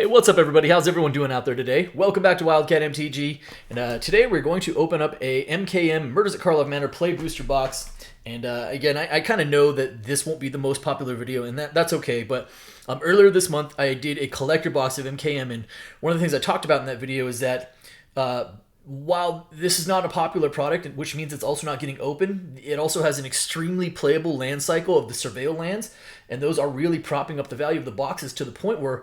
Hey, what's up everybody? How's everyone doing out there today? Welcome back to Wildcat MTG, and today we're going to open up a MKM Murders at Karlov Manor Play Booster box. And again, I kind of know that this won't be the most popular video, and that's okay, but earlier this month I did a collector box of MKM, and one of the things I talked about in that video is that while this is not a popular product, which means it's also not getting open, it also has an extremely playable land cycle of the Surveil lands, and those are really propping up the value of the boxes to the point where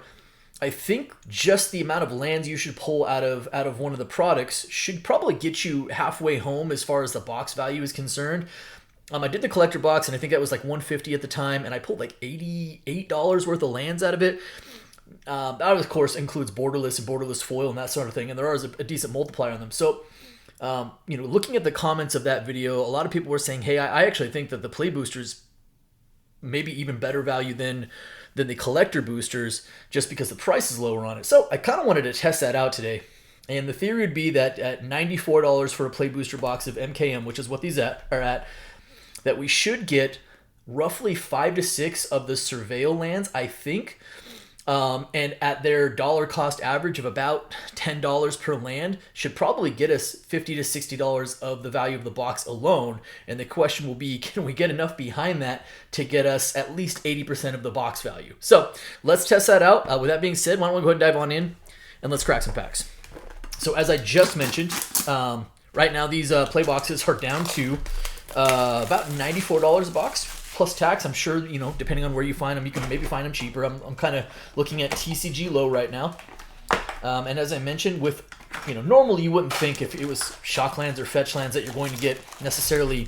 I think just the amount of lands you should pull out of one of the products should probably get you halfway home as far as the box value is concerned. I did the collector box, and I think that was like $150 at the time, and I pulled like $88 worth of lands out of it. That, of course, includes borderless and borderless foil and that sort of thing, and there is a decent multiplier on them. So, looking at the comments of that video, a lot of people were saying, hey, I actually think that the play boosters may be even better value than the collector boosters just because the price is lower on it. So I kind of wanted to test that out today. And the theory would be that at $94 for a play booster box of MKM, which is what these are at, that we should get roughly 5 to 6 of the Surveil lands, I think. And at their dollar cost average of about $10 per land should probably get us $50 to $60 of the value of the box alone. And the question will be, can we get enough behind that to get us at least 80% of the box value? So let's test that out. With that being said, why don't we go ahead and dive on in and let's crack some packs. So as I just mentioned, right now these play boxes are down to about $94 a box. Plus tax. I'm sure, depending on where you find them, you can maybe find them cheaper. I'm kind of looking at TCG low right now. And as I mentioned, with, normally you wouldn't think if it was Shocklands or Fetchlands that you're going to get necessarily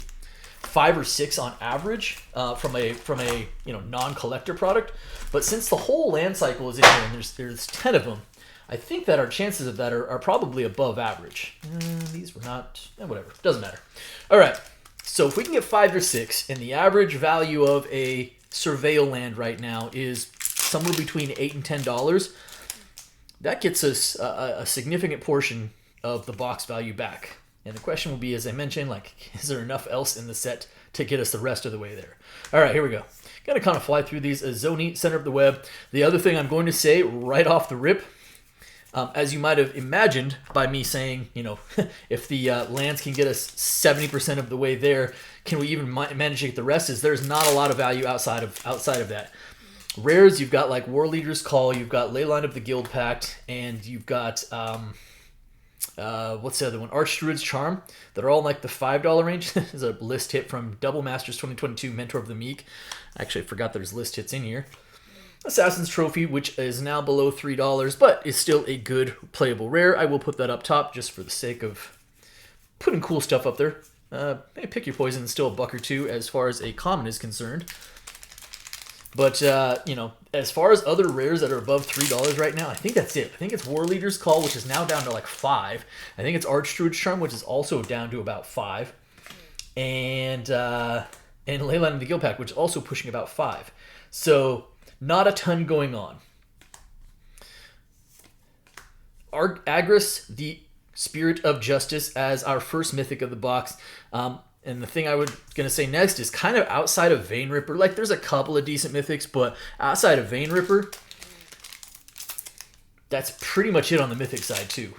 5 or 6 on average from a non-collector product. But since the whole land cycle is in here and there's 10 of them, I think that our chances of that are probably above average. These were not, whatever, doesn't matter. All right. So if we can get 5 or 6, and the average value of a Surveil land right now is somewhere between $8 and $10, that gets us a significant portion of the box value back. And the question will be, as I mentioned, is there enough else in the set to get us the rest of the way there? All right, here we go. Gonna kind of fly through these. Azoni, center of the web. The other thing I'm going to say right off the rip, as you might have imagined by me saying, if the lands can get us 70% of the way there, can we even manage to get the rest? There's not a lot of value outside of that. Rares, you've got like War Leader's Call, you've got Leyline of the Guild Pact, and you've got what's the other one? Archdruid's Charm. That are all in like the $5 range. This is a list hit from Double Masters 2022, Mentor of the Meek. Actually, I forgot there's list hits in here. Assassin's Trophy, which is now below $3, but is still a good playable rare. I will put that up top just for the sake of putting cool stuff up there. Hey, Pick Your Poison is still $1 or $2 as far as a common is concerned. But, as far as other rares that are above $3 right now, I think that's it. I think it's War Leader's Call, which is now down to like $5. I think it's Archdruid's Charm, which is also down to about $5. And Leyline of the Guild Pact, which is also pushing about $5. So not a ton going on. Agris, the Spirit of Justice, as our first mythic of the box. And the thing I was going to say next is kind of outside of Vein Ripper. Like, there's a couple of decent mythics, but outside of Vein Ripper, that's pretty much it on the mythic side, too.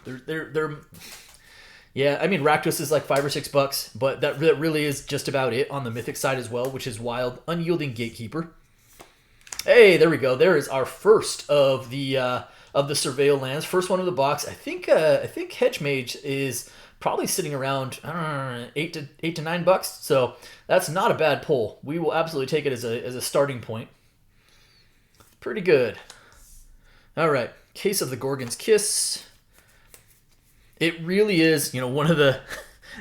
Yeah, I mean, Rakdos is like $5 or $6, but that really is just about it on the mythic side as well, which is Wild. Unyielding Gatekeeper. Hey, there we go. There is our first of the Surveil lands. First one of the box. I think Hedge Mage is probably sitting around, I don't know, $8 to $9. So that's not a bad pull. We will absolutely take it as a starting point. Pretty good. All right. Case of the Gorgon's Kiss. It really is, one of the,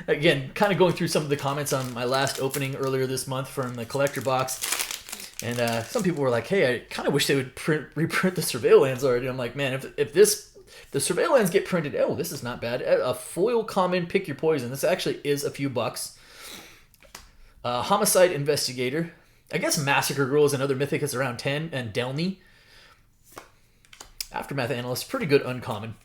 again, kind of going through some of the comments on my last opening earlier this month from the collector box. And some people were like, hey, I kind of wish they would reprint the Surveil lands already. I'm like, man, if the Surveil lands get printed, this is not bad. A foil common, Pick Your Poison. This actually is a few bucks. Homicide Investigator. I guess Massacre Girl is another mythic that's around 10. And Delny. Aftermath Analyst. Pretty good uncommon.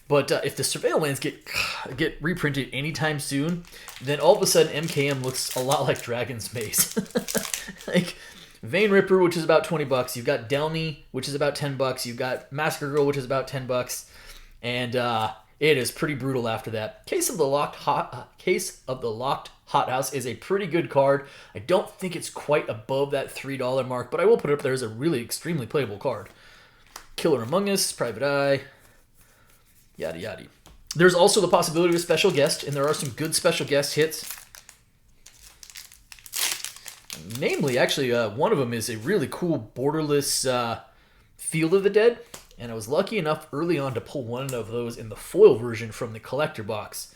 But if the Surveil lands get reprinted anytime soon, then all of a sudden MKM looks a lot like Dragon's Maze. Vein Ripper, which is about 20 bucks. You've got Delny, which is about 10 bucks. You've got Massacre Girl, which is about 10 bucks. And it is pretty brutal after that. Case of the Locked Hothouse is a pretty good card. I don't think it's quite above that $3 mark, but I will put it up there as a really extremely playable card. Killer Among Us, Private Eye, yada yada. There's also the possibility of a special guest, and there are some good special guest hits. Namely, actually, one of them is a really cool borderless Field of the Dead, and I was lucky enough early on to pull one of those in the foil version from the collector box,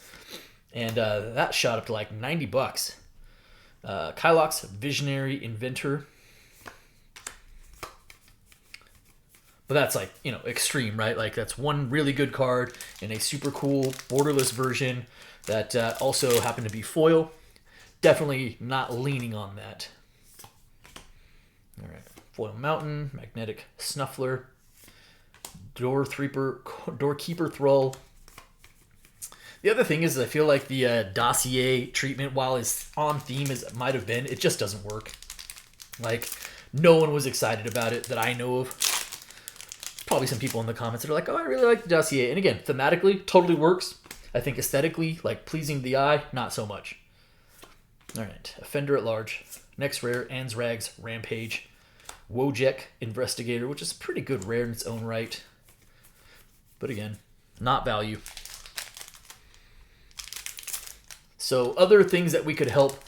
and that shot up to like 90 bucks. Kylox, Visionary Inventor. But that's like, you know, extreme, right? Like that's one really good card in a super cool borderless version that also happened to be foil. Definitely not leaning on that. All right, Foil Mountain, Magnetic Snuffler, Doorkeeper Thrall. The other thing is I feel like the dossier treatment, while as on theme as it might have been, it just doesn't work. Like, no one was excited about it that I know of. Probably some people in the comments that are like, oh, I really like the dossier. And again, thematically, totally works. I think aesthetically, like pleasing the eye, not so much. All right, Offender at Large. Next rare, Anzrag's Rampage. Wojek Investigator, which is pretty good rare in its own right. But again, not value. So other things that we could help,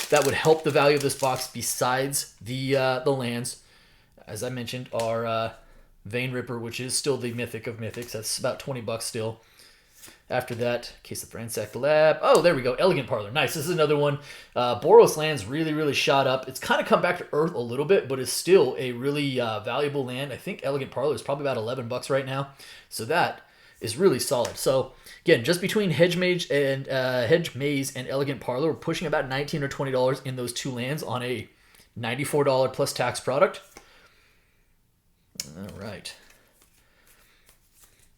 that would help the value of this box besides the lands, as I mentioned, are Vein Ripper, which is still the Mythic of Mythics. That's about 20 bucks still. After that, Case of Ransack the Lab. Oh, there we go. Elegant Parlor. Nice. This is another one. Boros lands really, really shot up. It's kind of come back to earth a little bit, but is still a really valuable land. I think Elegant Parlor is probably about 11 bucks right now. So that is really solid. So again, just between Hedge Maze and Elegant Parlor, we're pushing about $19 or $20 in those two lands on a $94 plus tax product. All right.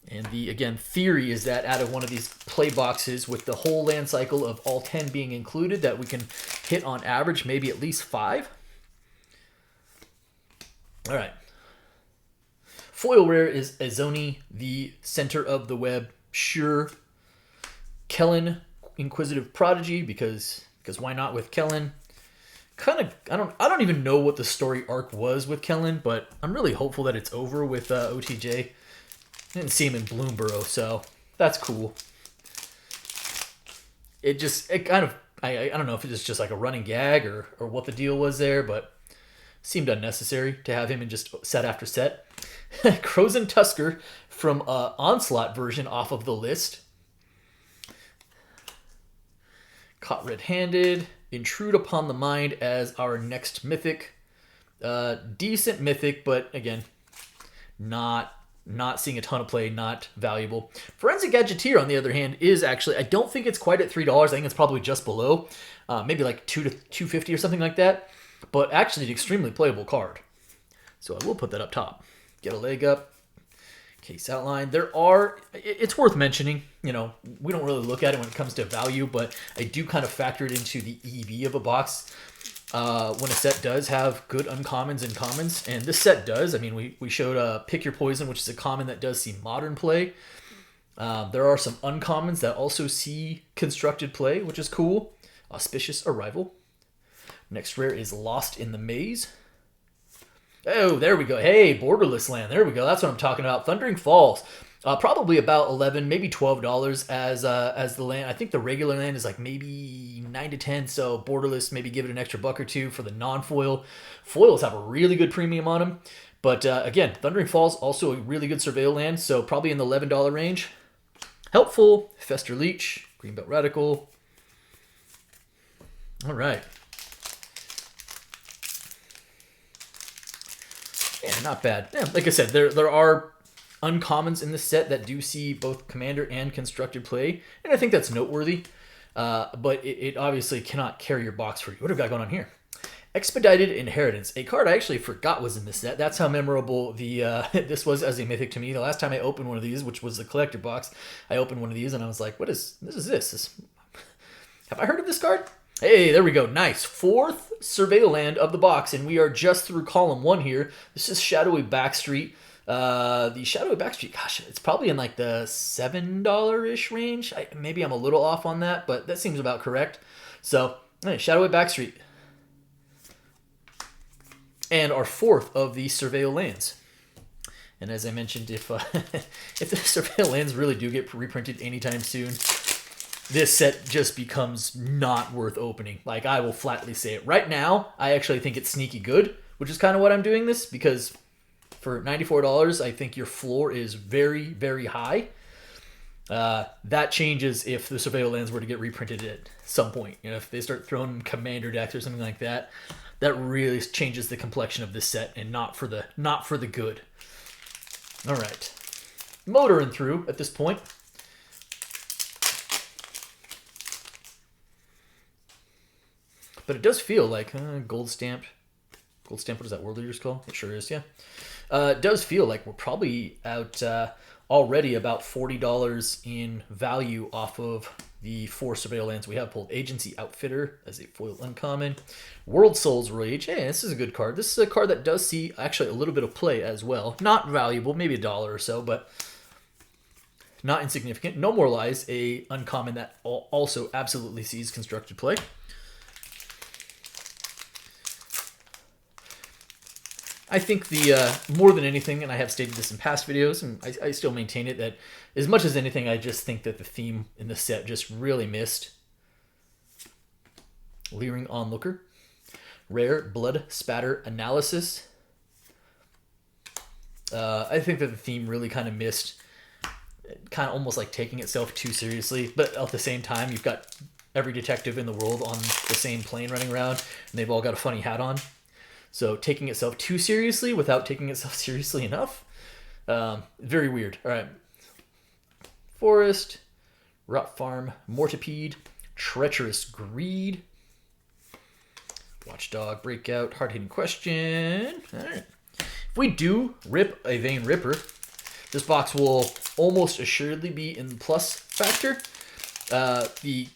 And the, again, theory is that out of one of these play boxes with the whole land cycle of all 10 being included, that we can hit on average maybe at least 5. All right. Foil rare is Azoni, the center of the web. Sure. Kellen, Inquisitive Prodigy, because why not with Kellen? I don't even know what the story arc was with Kellen, but I'm really hopeful that it's over with OTJ. I didn't see him in Bloomborough, so that's cool. I don't know if it's just like a running gag or what the deal was there, but seemed unnecessary to have him in just set after set. Crozen Tusker from Onslaught version off of the list. Caught Red-Handed. Intrude Upon the Mind as our next Mythic. Decent Mythic, but again, not seeing a ton of play, not valuable. Forensic Gadgeteer, on the other hand, is actually, I don't think it's quite at $3. I think it's probably just below. Maybe like $2 to $2.50 or something like that. But actually an extremely playable card. So I will put that up top. Get a leg up. Case outline. It's worth mentioning, you know, we don't really look at it when it comes to value, but I do kind of factor it into the EV of a box. When a set does have good uncommons and commons, and this set does. I mean, we showed Pick Your Poison, which is a common that does see modern play. There are some uncommons that also see constructed play, which is cool. Auspicious Arrival. Next rare is Lost in the Maze. Oh, there we go. Hey, borderless land. There we go. That's what I'm talking about. Thundering Falls. Probably about $11, maybe $12 as the land. I think the regular land is like maybe 9 to 10. So borderless, maybe give it an extra buck or two for the non-foil. Foils have a really good premium on them. But again, Thundering Falls, also a really good Surveil land. So probably in the $11 range. Helpful. Fester Leech. Greenbelt Radical. All right. Yeah, not bad. Yeah, like I said, there are uncommons in this set that do see both commander and constructed play, and I think that's noteworthy. But it obviously cannot carry your box for you. What have we got going on here? Expedited Inheritance, a card I actually forgot was in this set. That's how memorable this was as a Mythic to me. The last time I opened one of these, which was the collector box, I opened one of these and I was like, "What is this? Have I heard of this card?" Hey, there we go. Nice. Fourth Surveil land of the box, and we are just through column 1 here. This is Shadowy Backstreet. The Shadowy Backstreet, gosh, it's probably in like the $7-ish range. Maybe I'm a little off on that, but that seems about correct. So, hey, Shadowy Backstreet. And our fourth of the Surveil lands. And as I mentioned, if if the Surveil lands really do get reprinted anytime soon, this set just becomes not worth opening. Like, I will flatly say it. Right now, I actually think it's sneaky good, which is kind of what I'm doing this, because for $94, I think your floor is very, very high. That changes if the Surveil lands were to get reprinted at some point. You know, if they start throwing commander decks or something like that, that really changes the complexion of this set, and not for the good. All right, motoring through at this point. But it does feel like gold stamped. Gold stamp, what is that, World Leaders call? It sure is, yeah. It does feel like we're probably out already about $40 in value off of the 4 Surveil lands we have pulled. Agency Outfitter as a foil uncommon. World Soul's Rage. Hey, this is a good card. This is a card that does see actually a little bit of play as well. Not valuable, maybe $1 or so, but not insignificant. No More Lies, a uncommon that also absolutely sees constructed play. I think the more than anything, and I have stated this in past videos, and I still maintain it, that as much as anything, I just think that the theme in the set just really missed. Leering Onlooker. Rare Blood Spatter Analysis. I think that the theme really kind of missed, kind of almost like taking itself too seriously, but at the same time, you've got every detective in the world on the same plane running around, and they've all got a funny hat on. So taking itself too seriously without taking itself seriously enough. Very weird. All right. Forest, Rot Farm, Mortipede, Treacherous Greed, Watchdog, Breakout, Hard-Hitting Question. All right. If we do rip a Vein Ripper, this box will almost assuredly be in the plus factor. The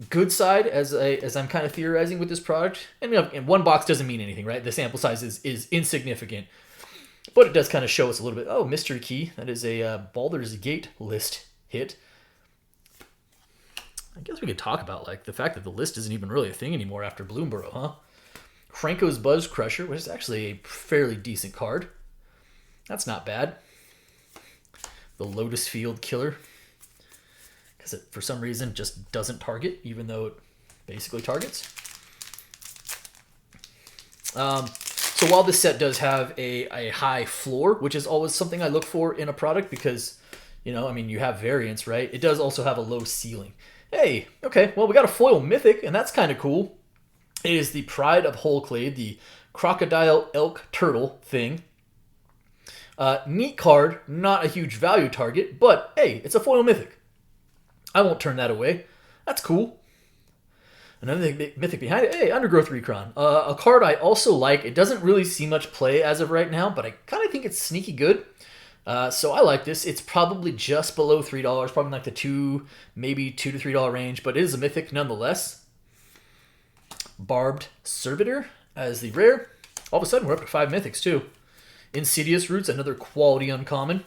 good side, as I'm kind of theorizing with this product, and you know, and one box doesn't mean anything, right? The sample size is insignificant, but it does kind of show us a little bit. Oh, Mystery Key. That is a Baldur's Gate list hit. I guess we could talk about like the fact that the list isn't even really a thing anymore after Bloomborough, huh? Franco's Buzz Crusher, which is actually a fairly decent card. That's not bad. The Lotus Field Killer, because it, for some reason, just doesn't target, even though it basically targets. So while this set does have a high floor, which is always something I look for in a product because, you know, I mean, you have variants, right? It does also have a low ceiling. Hey, okay, well, we got a foil Mythic, and that's kind of cool. It is the Pride of Holclade, the Crocodile Elk Turtle thing. Neat card, not a huge value target, but hey, it's a foil Mythic. I won't turn that away. That's cool. Another Mythic behind it. Hey, Undergrowth Recron. A card I also like. It doesn't really see much play as of right now, but I kind of think it's sneaky good. So I like this. It's probably just below $3, probably like the maybe $2 to $3 range, but it is a Mythic nonetheless. Barbed Servitor as the rare. All of a sudden, we're up to 5 Mythics too. Insidious Roots, another quality uncommon.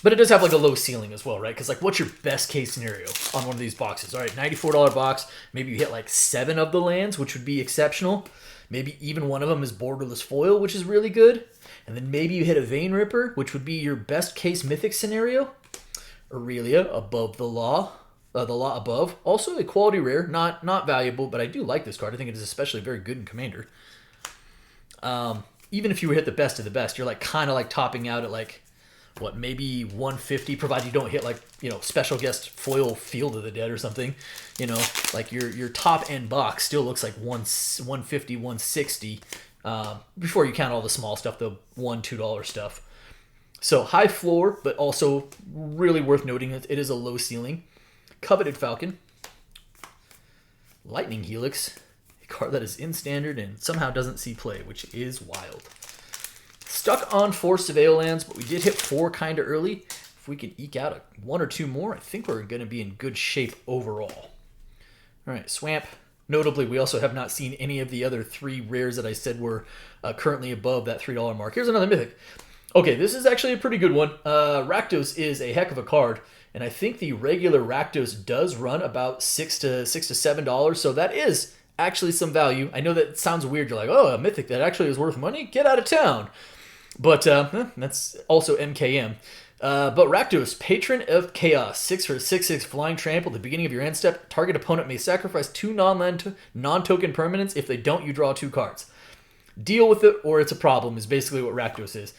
But it does have like a low ceiling as well, right? Because like, what's your best case scenario on one of these boxes? All right, $94 box. Maybe you hit like 7 of the lands, which would be exceptional. Maybe even one of them is borderless foil, which is really good. And then maybe you hit a Vein Ripper, which would be your best case Mythic scenario. Aurelia, Above the Law Above. Also a quality rare, not valuable, but I do like this card. I think it is especially very good in Commander. Even if you hit the best of the best, you're like kind of like topping out at like, what, maybe 150, provided you don't hit like, you know, special guest foil Field of the Dead or something. You know, like your top end box still looks like 150, 160 before you count all the small stuff, the $1, $2 stuff. So high floor, but also really worth noting that it is a low ceiling. Coveted Falcon. Lightning Helix, a card that is in standard and somehow doesn't see play, which is wild. Stuck on 4 Surveil lands, but we did hit 4 kind of early. if we can eke out one or two more, I think we're going to be in good shape overall. All right, Swamp. Notably, we also have not seen any of the other 3 rares that I said were currently above that $3 mark. Here's another Mythic. Okay, this is actually a pretty good one. Rakdos is a heck of a card, and I think the regular Rakdos does run about $6 to $7, so that is actually some value. I know that sounds weird. You're like, oh, a Mythic that actually is worth money? Get out of town. But that's also MKM. But Rakdos, Patron of Chaos, 6 for 6/6 flying trample. At the beginning of your end step, target opponent may sacrifice 2 non-token permanents. If they don't, you draw 2 cards. Deal with it, or it's a problem, is basically what Rakdos is.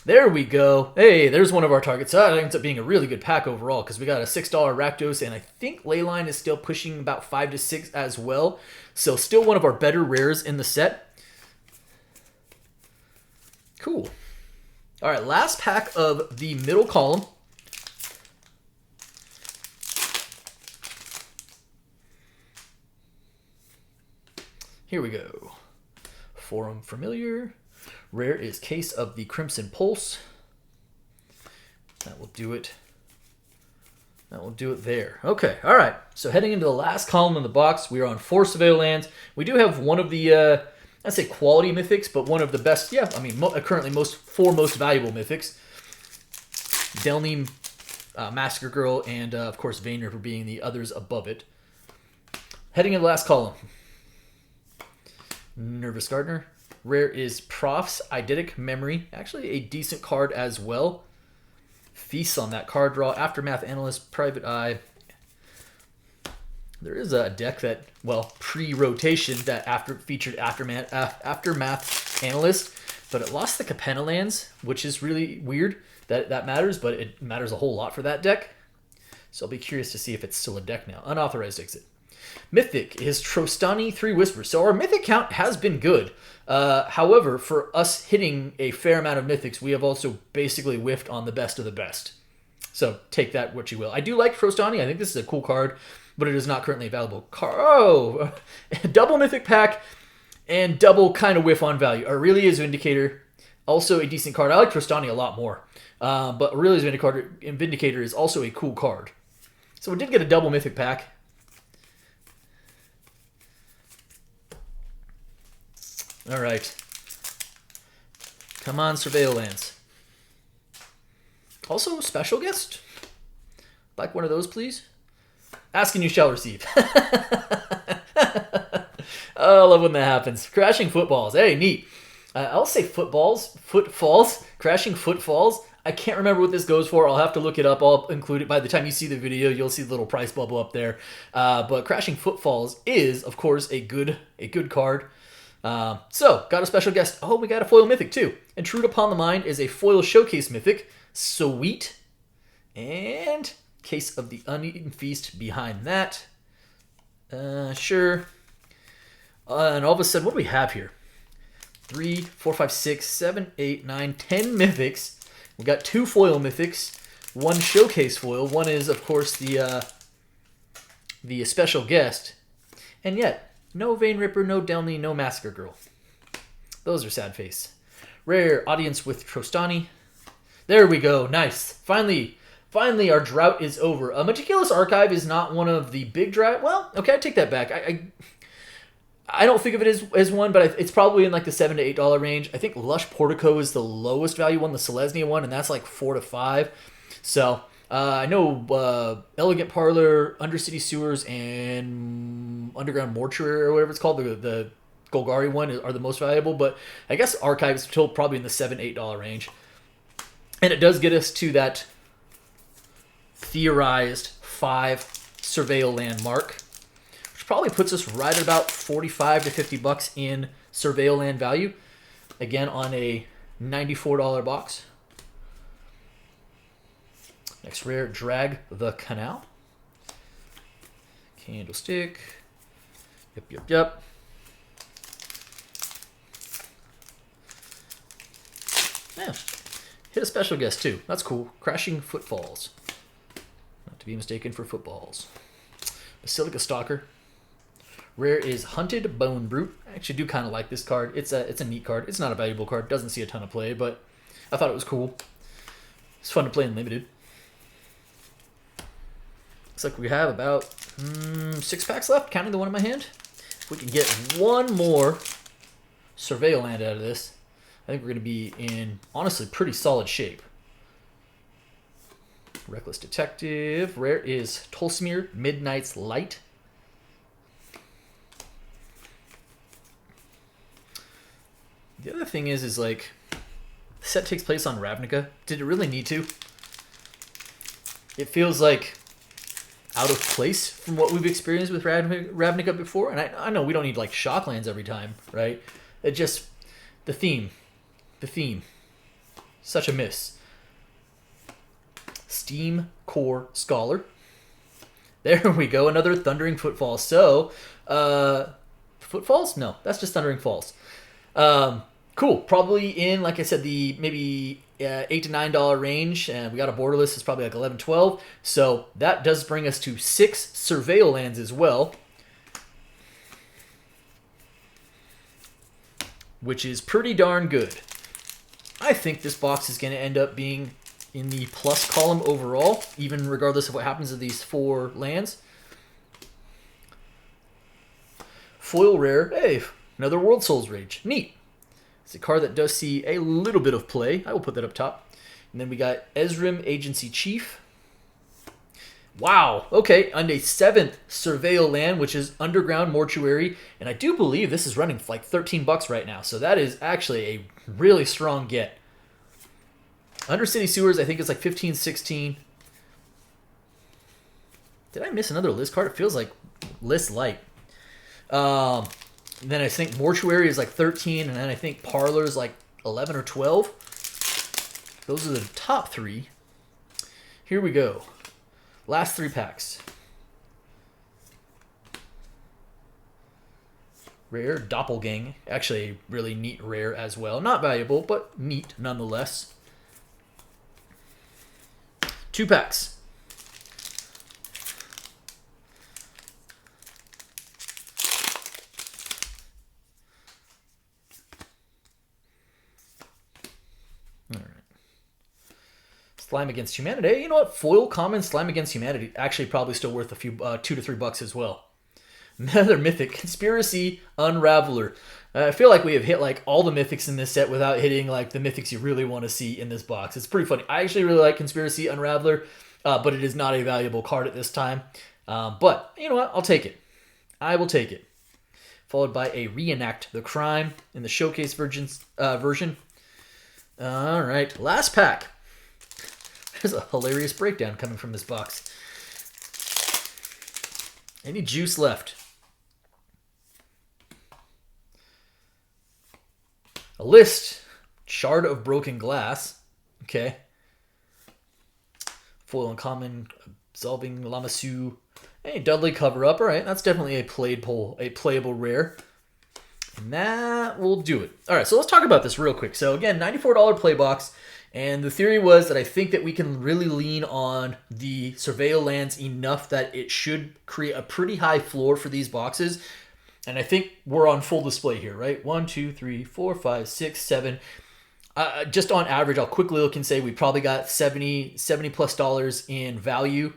There we go. Hey, there's one of our targets. That ends up being a really good pack overall because we got a $6 Rakdos, and I think Leyline is still pushing about 5 to 6 as well. So still one of our better rares in the set. Cool. All right, last pack of the middle column. Here we go. Forum Familiar. Rare is Case of the Crimson Pulse. That will do it. That will do it there. Okay, all right. So heading into the last column in the box, we are on 4 Surveil lands. We do have one of the, I'd say quality Mythics, but one of the best, yeah, I mean, currently 4 most valuable Mythics. Delnine, Massacre Girl, and of course Vayner for being the others above it. Heading into the last column. Nervous Gardener. Rare is Prof's Eidetic Memory. Actually a decent card as well. Feasts on that card draw. Aftermath Analyst, Private Eye. There is a deck that, well, pre-rotation that featured Aftermath Analyst, but it lost the Capenna lands, which is really weird that matters, but it matters a whole lot for that deck. So I'll be curious to see if it's still a deck now. Unauthorized exit. Mythic is Trostani 3 Whispers. So our Mythic count has been good. However, for us hitting a fair amount of Mythics, we have also basically whiffed on the best of the best. So take that what you will. I do like Trostani. I think this is a cool card, but it is not currently available. Oh, double Mythic pack and double kind of whiff on value. Aurelia's Vindicator, also a decent card. I like Trostani a lot more, but Aurelia's Vindicator is also a cool card. So we did get a double Mythic pack. All right. Come on, Surveil lands. Also, special guest. Like one of those, please. Ask and you shall receive. Oh, I love when that happens. Crashing Footballs. Hey, neat. I'll say footfalls. Crashing Footfalls. I can't remember what this goes for. I'll have to look it up. I'll include it. By the time you see the video, you'll see the little price bubble up there. But Crashing Footfalls is, of course, a good card. So, got a special guest. Oh, we got a foil Mythic, too. Intrude Upon the Mind is a foil showcase Mythic. Sweet. And Case of the Uneaten Feast behind that. Sure. And all of a sudden, what do we have here? 3, 4, 5, 6, 7, 8, 9, 10 Mythics. We got 2 foil Mythics. 1 showcase foil. 1 is, of course, the special guest. And yet, no Vein Ripper, no Delnine, no Massacre Girl. Those are sad face. Rare Audience with Trostani. There we go. Nice. Finally, our drought is over. Meticulous Archive is not one of the big drought. Well, okay, I take that back. I don't think of it as one, but it's probably in like the $7 to $8 range. I think Lush Portico is the lowest value one, the Selesnya one, and that's like $4 to $5. So I know Elegant Parlor, Undercity Sewers, and Underground Mortuary or whatever it's called, the Golgari one are the most valuable, but I guess Archive is still probably in the $7 to $8 range. And it does get us to that theorized 5 Surveil land mark, which probably puts us right at about $45 to $50 in Surveil land value. Again, on a $94 box. Next rare, Drag the Canal. Candlestick. Yep. Yeah. Hit a special guest, too. That's cool. Crashing Footfalls. Not to be mistaken for footballs. Basilica Stalker. Rare is Hunted Bone Brute. I actually do kind of like this card. It's a neat card. It's not a valuable card. Doesn't see a ton of play, but I thought it was cool. It's fun to play in Limited. Looks like we have about 6 packs left, counting the one in my hand. If we can get one more Surveil land out of this, I think we're going to be in, honestly, pretty solid shape. Reckless Detective. Rare is Tolsimir, Midnight's Light. The other thing is like, the set takes place on Ravnica. Did it really need to? It feels like out of place from what we've experienced with Ravnica before. And I know we don't need like Shocklands every time, right? It just, the theme. Such a miss. Steam Core Scholar. There we go, another Thundering Footfalls. So, Footfalls? No, that's just Thundering Falls. Cool. Probably in, like I said, the maybe $8 to $9 range, and we got a borderless. It's probably like 11, 12. So that does bring us to 6 Surveil lands as well, which is pretty darn good. I think this box is going to end up being in the plus column overall, even regardless of what happens to these 4 lands. Foil rare. Hey, another World Souls Rage. Neat. It's a card that does see a little bit of play. I will put that up top. And then we got Ezrim, Agency Chief. Wow. Okay, and a 7th Surveil land, which is Underground Mortuary. And I do believe this is running for like $13 right now. So that is actually a really strong get. Undercity Sewers, I think it's like 15, 16. Did I miss another list card? It feels like list light. Then I think Mortuary is like 13, and then I think Parlor is like 11 or 12. Those are the top 3. Here we go. Last 3 packs. Rare Doppelgang. Actually, a really neat rare as well. Not valuable, but neat nonetheless. 2 packs. All right. Slime Against Humanity. You know what? Foil common Slime Against Humanity actually probably still worth a few $2 to $3 as well. Another Mythic Conspiracy Unraveler. I feel like we have hit like all the Mythics in this set without hitting like the Mythics you really want to see in this box. It's pretty funny. I actually really like Conspiracy Unraveler, but it is not a valuable card at this time. But you know what? I'll take it. I will take it. Followed by a Reenact the Crime in the Showcase version. All right, last pack. There's a hilarious breakdown coming from this box. Any juice left? A list. Shard of Broken Glass. Okay. Foil Uncommon. Absolving Lamassu. Hey, Dudley Cover Up. All right, that's definitely a playable rare. And that will do it. All right, so let's talk about this real quick. So again, $94 play box. And the theory was that I think that we can really lean on the Surveil lands enough that it should create a pretty high floor for these boxes. And I think we're on full display here, right? 1, 2, 3, 4, 5, 6, 7. Just on average, I'll quickly look and say we probably got $70 plus in value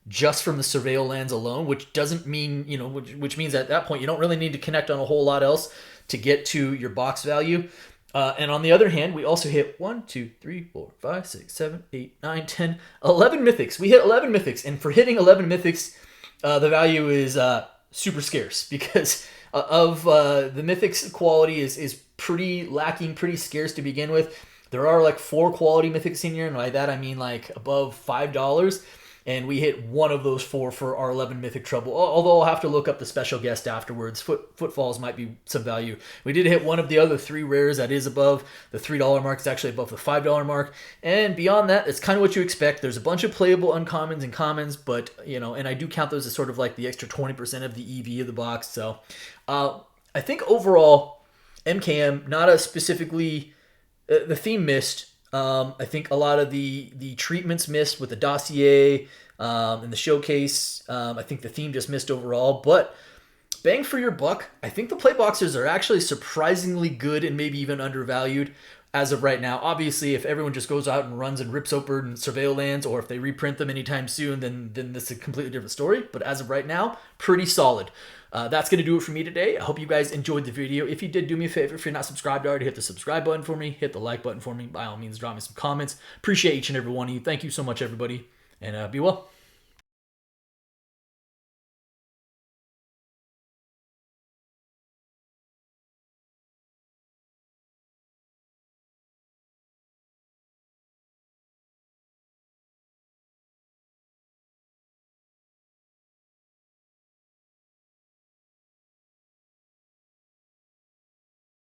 just from the Surveil lands alone, which doesn't mean, you know, which means at that point you don't really need to connect on a whole lot else to get to your box value. And on the other hand, we also hit 1, 2, 3, 4, 5, 6, 7, 8, 9, 10, 11 Mythics. We hit 11 Mythics, and for hitting 11 Mythics, the value is super scarce because of the Mythics quality is pretty lacking, pretty scarce to begin with. There are like 4 quality Mythics in here, and by that I mean like above $5. And we hit one of those 4 for our 11 Mythic Trouble. Although I'll have to look up the special guest afterwards. Footfalls might be some value. We did hit one of the other 3 rares that is above the $3 mark. It's actually above the $5 mark. And beyond that, it's kind of what you expect. There's a bunch of playable uncommons and commons, but, you know, and I do count those as sort of like the extra 20% of the EV of the box. So I think overall, MKM, not a specifically, the theme missed. I think a lot of the treatments missed with the dossier and the showcase. I think the theme just missed overall. But bang for your buck, I think the play boxes are actually surprisingly good and maybe even undervalued. as of right now. Obviously, if everyone just goes out and runs and rips open Surveil lands, or if they reprint them anytime soon, then this is a completely different story. But as of right now, pretty solid. That's going to do it for me today. I hope you guys enjoyed the video. If you did, do me a favor. If you're not subscribed already, hit the subscribe button for me. Hit the like button for me. By all means, drop me some comments. Appreciate each and every one of you. Thank you so much, everybody. And be well.